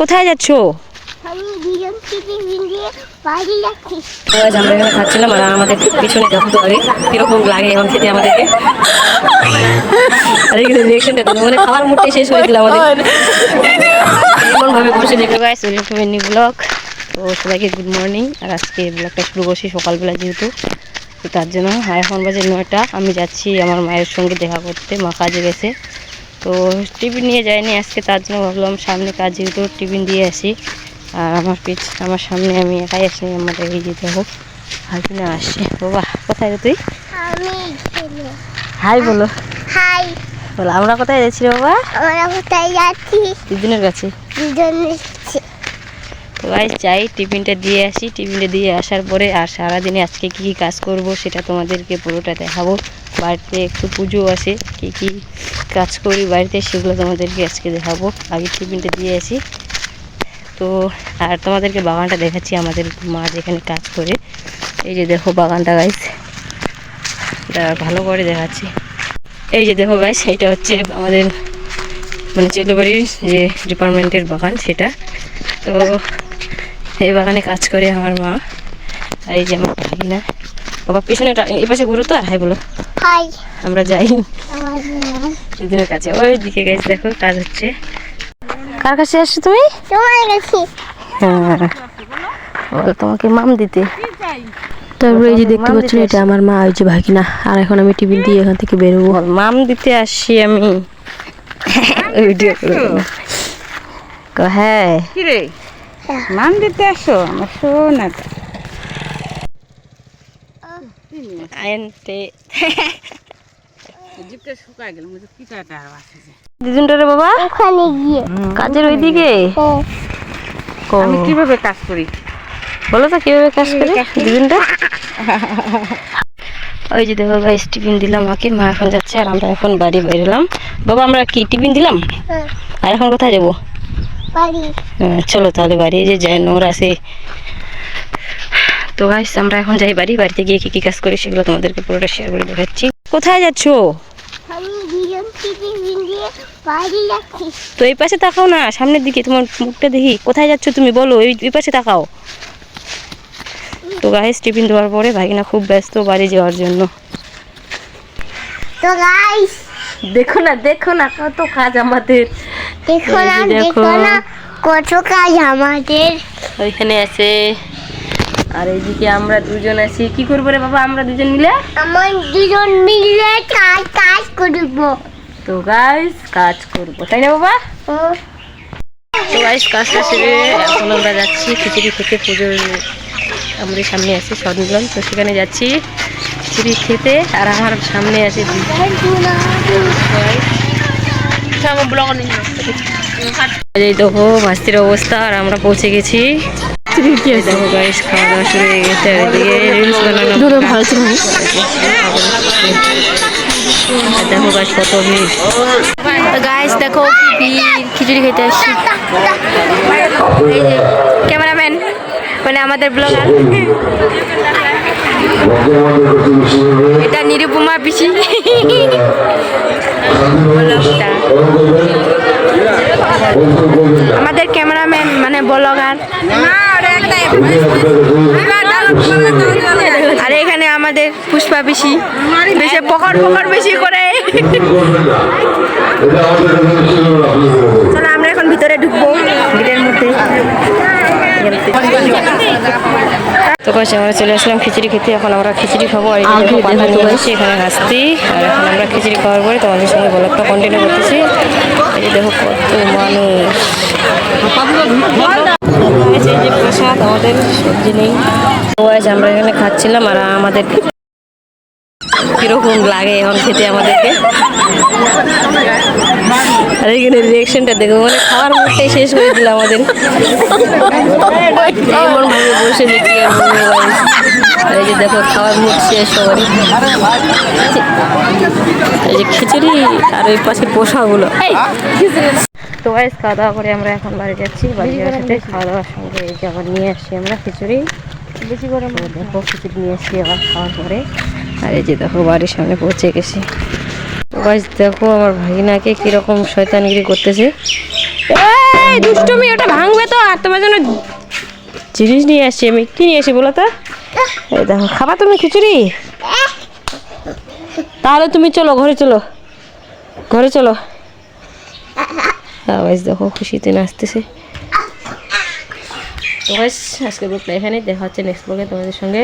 কোথায় যাচ্ছো? আমরা এখানে খাচ্ছিলাম আর আমাদের পিছনে দেখো তো কিরকম লাগে এখন খেতে আমাদেরকে। আর এখানে রিয়েকশনটা দেখো, মানে খাওয়ার মুডটাই শেষ হয়ে দিল আমাদের। এমন ভাবে বসে দেখো guys, welcome to my new blog. তো সবাইকে গুড মর্নিং। আর আজকে ব্লগটা শুরু করছি সকালবেলা যেহেতু, তো তার জন্য। আর এখন বাজে 9টা। আমি যাচ্ছি আমার মায়ের সঙ্গে দেখা করতে, মা কাজে গেছে। তো টিফিন নিয়ে যায়নি আজকে, তার জন্য ভাবলাম সামনে কাজ যেহেতু টিফিন দিয়ে আসি। আর আমার সামনে আমি একাই আসি, আমাদের এই যেতে হোক হাই কিনে আসছি। বাবা কোথায় তুই? হাই বলো। হাই বলো, আমরা কোথায় যাচ্ছি রে বাবা? আমরা কোথায় যাচ্ছি? দিদিনের কাছে। তো গাইস যাই, টিফিনটা দিয়ে আসি। টিফিনটা দিয়ে আসার পরে আর সারাদিনে আজকে কী কী কাজ করব সেটা তোমাদেরকে পুরোটা দেখাবো। বাড়িতে একটু পুজো আছে, কী কী কাজ করি বাড়িতে সেগুলো তোমাদেরকে আজকে দেখাবো। আগে টিফিনটা দিয়ে আসি। তো আর তোমাদেরকে বাগানটা দেখাচ্ছি, আমাদের মা যেখানে কাজ করে। এই যে দেখো বাগানটা গাইস, এটা ভালো করে দেখাচ্ছি। এই যে দেখো গাইস, এটা হচ্ছে আমাদের মানে চেলবাড়ির যে ডিপার্টমেন্টের বাগান সেটা। তো এই বাগানে কাজ করে আমার মা। আর এই যে আমার ভাগিনা। বাবা পিছনে এই পাশে ঘুরো তো। আর হাই বলো। হাই। আমরা যাই দিদিনের কাছে, ওই দিকে গাইস দেখো কাজ হচ্ছে। কার কাছে আসছো তুমি? তোমার কাছে। হ্যাঁ বলো, তোমাকে মাম দিতে। তারপরে এই যে দেখতে পাচ্ছেন এটা আমার মা, ওই যে ভাগিনা। আর এখন আমি টিফিন দিয়ে এখান থেকে বেরোবো। মাম দিতে আসছি আমি। ভিডিও করো। হ্যাঁ কি রে মান দিতে আসো আমার সোনাটা? জিপটা শুকায় গেল, মুঝে পিটাটা আর আসছে। দিদুনটারে বাবা ওখানে গিয়ে কাজের ওইদিকে। আমি কিভাবে কাজ করি বলো তো কিভাবে কাজ করে দিদুনটা? ওই যে দেখো গাইস, টিফিন দিলাম মাকে, মা এখন যাচ্ছে আর আমরা এখন বাড়ি বেরোলাম। বাবা আমরা কি টিফিন দিলাম আর এখন কোথায় যাবো? বাড়ি। চলো তাহলে বাড়ি, যে যাই নোংরা আছে। তো গাইস আমরা এখন যাই বাড়ি। বাড়িতে গিয়ে কি কি কাজ করি সেগুলো তোমাদেরকে পুরোটা শেয়ার করে দেখাচ্ছি। কোথায় যাচ্ছো? আমি দুজন টিফিন দিয়ে বাড়ি যাচ্ছি। তো এই পাশে তাকাও না, সামনের দিকে, তোমার মুখটা দেখি। কোথায় যাচ্ছো তুমি বলো, এই পাশে তাকাও। তো গাইস টিফিন দেওয়ার পরে ভাগিনা খুব ব্যস্ত বাড়ি যাওয়ার জন্য। তো গাইস দেখো না কত কাজ আমাদের। দেখো না কত কাজ আমাদের। ওইখানে আছে আর এইদিকে আমরা দুজন আছি। কি করবো রে বাবা আমরা দুজন মিলে? আমার দুজন মিলে কাজ করব। তো গাইস কাজ করবো, তাই না বাবা? তো গাইস কাজটা সেরে এখন আমরা যাচ্ছি খিচুড়ি খেতে। পুজোর আমাদের সামনে আছে সম্মেলন, তো সেখানে যাচ্ছি খিচুড়ি খেতে। আর আমার সামনে আছে এই দেখো ভাস্তির অবস্থা। আর আমরা পৌঁছে গেছি। দেখো গাইস খাওয়া দাওয়া শুরু হয়ে গেছে। আর এদিকে রিলস বানানো ভালো ছিল। দেখো গাইস কত ভিড়। গাইস দেখো খিচুড়ি খেতে আসছি। এই যে ক্যামেরাম্যান মানে আমাদের ব্লগার, এটা নিরুপমা পিসি। আমাদের ক্যামেরাম্যান মানে ব্লগার। আর এখানে আমাদের পুষ্পা পিসি, বেশি পকড় বেশি করে। চলো আমরা এখন ভিতরে ঢুকবো গেটের মধ্যে। তো কাছে আমরা চলে আসলাম খিচুড়ি খেতে। এখন আমরা খিচুড়ি খাবো। আর পাতা নিয়ে আসছি এখানে হাসতি। আর এখন আমরা খিচুড়ি খাওয়ার পরে তোমাদের সঙ্গে ব্লগটা কন্টিনিউ করতেছি। এই যে দেখো কত মানুষ। এই যে প্রসাদ, আমাদের সবজি নেই। আমরা এখানে খাচ্ছিলাম আর আমাদের কিরকম লাগে এখন খেতে আমাদেরকে। আর এখানে রিয়েকশনটা দেখো, মানে খাওয়ার মুখটাই শেষ করে দিল আমাদের। এমন ভাবে বসে দেখি আর এই যে দেখো খাওয়ার মুখ শেষ সবারই। এই যে খিচুড়ি আর ওই পাশে পোষাগুলো। তো গাইস খাওয়া দাওয়া করে আমরা এখন বাড়ি যাচ্ছি। বাড়ি যাওয়ার সাথে খাওয়া দাওয়ার সঙ্গে এই যে আবার নিয়ে আসছি আমরা খিচুড়ি। বেশি করে দেখো খিচুড়ি নিয়ে আসছি আবার খাওয়ার পরে। আর এই যে দেখো বাড়ির সামনে পৌঁছে গেছি। তো গাইস দেখো আমার ভাগিনাকে কিরকম শয়তানগিরি করতেছে। এই দুষ্টুমি, ওটা ভাঙবে আর তোমার জন্য জিনিস নিয়ে আসছি আমি। কি নিয়ে আসি বলো তো? এই দেখো, খাবা তুমি খিচুড়ি? তাহলে তুমি চলো ঘরে, চলো ঘরে চলো। আওয়াজ দেখো, খুশিতে নাচতেছে। তো গাইস, আজকে ব্লগটা এখানে, দেখা হচ্ছে নেক্সট ব্লগে তোমাদের সঙ্গে।